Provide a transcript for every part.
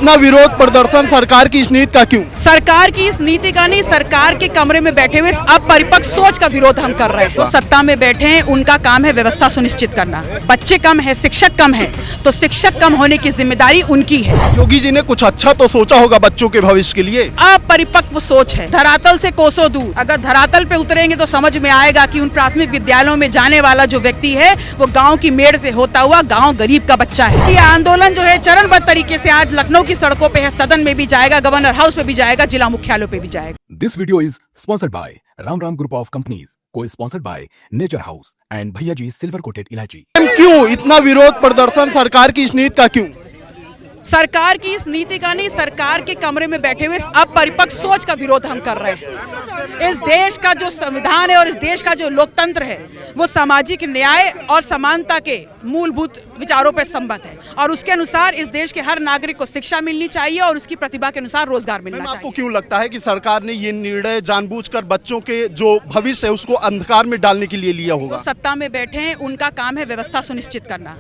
इतना विरोध प्रदर्शन सरकार की इस नीति का क्यों? सरकार की इस नीति का नहीं, सरकार के कमरे में बैठे हुए अपरिपक्व सोच का विरोध हम कर रहे हैं। तो सत्ता में बैठे हैं, उनका काम है व्यवस्था सुनिश्चित करना। बच्चे कम है, शिक्षक कम है, तो शिक्षक कम होने की जिम्मेदारी उनकी है। योगी जी ने कुछ अच्छा तो सोचा होगा बच्चों के भविष्य के लिए। अपरिपक्व सोच है, धरातल से कोसों दूर। अगर धरातल पे उतरेंगे तो समझ में आएगा कि उन प्राथमिक विद्यालयों में जाने वाला जो व्यक्ति है वो गाँव की मेड़ से होता हुआ गाँव गरीब का बच्चा है। ये आंदोलन जो है चरणबद्ध तरीके से आज लखनऊ की सड़कों पे है, सदन में भी जाएगा, गवर्नर हाउस पे भी जाएगा, जिला मुख्यालयों पे भी जाएगा। This video is sponsored by Ram Group of Companies, co-sponsored by Nature House and भैया जी सिल्वर कोटेड इलायची। क्यों इतना विरोध प्रदर्शन सरकार की इस नीति का क्यों? सरकार की इस नीति का नहीं, सरकार के कमरे में बैठे हुए अपरिपक्व सोच का विरोध हम कर रहे हैं। इस देश का जो संविधान है और इस देश का जो लोकतंत्र है वो सामाजिक न्याय और समानता के मूलभूत विचारों पर संबद्ध है और उसके अनुसार इस देश के हर नागरिक को शिक्षा मिलनी चाहिए और उसकी प्रतिभा के अनुसार रोजगार मिलना चाहिए। आपको क्यों लगता है कि सरकार ने ये निर्णय जानबूझकर बच्चों के जो भविष्य है उसको अंधकार में डालने के लिए लिया होगा? तो सत्ता में बैठे हैं, उनका काम है व्यवस्था सुनिश्चित करना,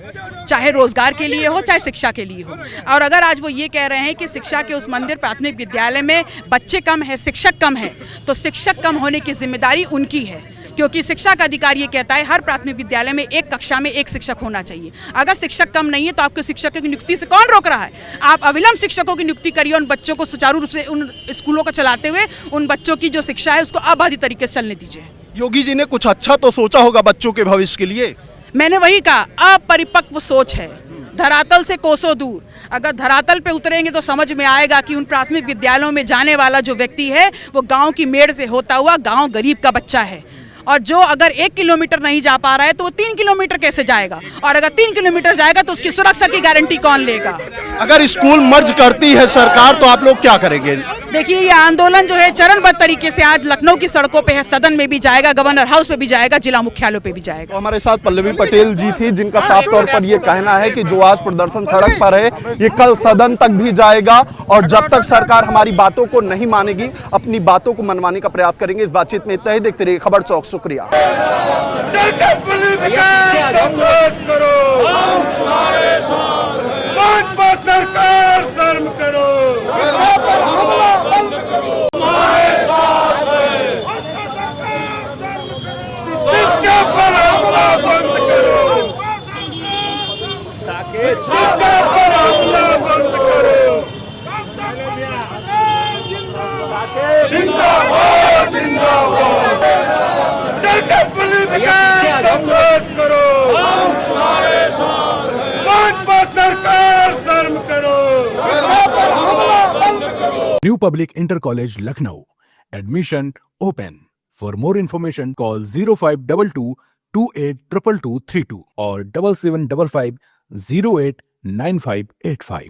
चाहे रोजगार के लिए हो चाहे शिक्षा के लिए हो। और अगर आज वो ये कह रहे हैं कि शिक्षा के उस मंदिर प्राथमिक विद्यालय में बच्चे कम है, शिक्षक कम है, तो शिक्षक कम होने की जिम्मेदारी उनकी है, क्योंकि शिक्षा का अधिकार ये कहता है हर प्राथमिक विद्यालय में एक कक्षा में एक शिक्षक होना चाहिए। अगर शिक्षक कम नहीं है तो आपको शिक्षकों की नियुक्ति से कौन रोक रहा है? आप अविलंब शिक्षकों की नियुक्ति करिए, उन बच्चों को सुचारू रूप से उन स्कूलों को चलाते हुए उन बच्चों की जो शिक्षा है उसको अबाधित तरीके से चलने दीजिए। योगी जी ने कुछ अच्छा तो सोचा होगा बच्चों के भविष्य के लिए। मैंने वही कहा, अपरिपक्व सोच है, धरातल से कोसों दूर। अगर धरातल पे उतरेंगे तो समझ में आएगा कि उन प्राथमिक विद्यालयों में जाने वाला जो व्यक्ति है वो गांव की मेड़ से होता हुआ गांव गरीब का बच्चा है। और जो अगर 1 किलोमीटर नहीं जा पा रहा है तो वो 3 किलोमीटर कैसे जाएगा? और अगर 3 किलोमीटर जाएगा तो उसकी सुरक्षा की गारंटी कौन लेगा? अगर स्कूल मर्ज करती है सरकार तो आप लोग क्या करेंगे? देखिए, ये आंदोलन जो है चरणबद्ध तरीके से आज लखनऊ की सड़कों पे है, सदन में भी जाएगा, गवर्नर हाउस पे भी जाएगा, जिला मुख्यालयों पे भी जाएगा। तो हमारे साथ पल्लवी पटेल जी थी जिनका साफ तौर पर ये कहना है कि जो आज प्रदर्शन सड़क पर है ये कल सदन तक भी जाएगा और जब तक सरकार हमारी बातों को नहीं मानेगी अपनी बातों को मनवाने का प्रयास करेंगे। इस बातचीत में इतना ही। देखते रहिए खबर चौक। शुक्रिया। सरकार शर्म करो, शिक्षा पर हमला बंद करो, शिक्षा पर हमला बंद करो। जिंदाबाद जिंदाबाद, डटे पुलिस का संघर्ष करो, भाजपा सरकार शर्म करो, शिक्षा पर हमला बंद करो। New Public Inter College Lucknow. Admission open. For more information call 0522 282232 or 7755 089585.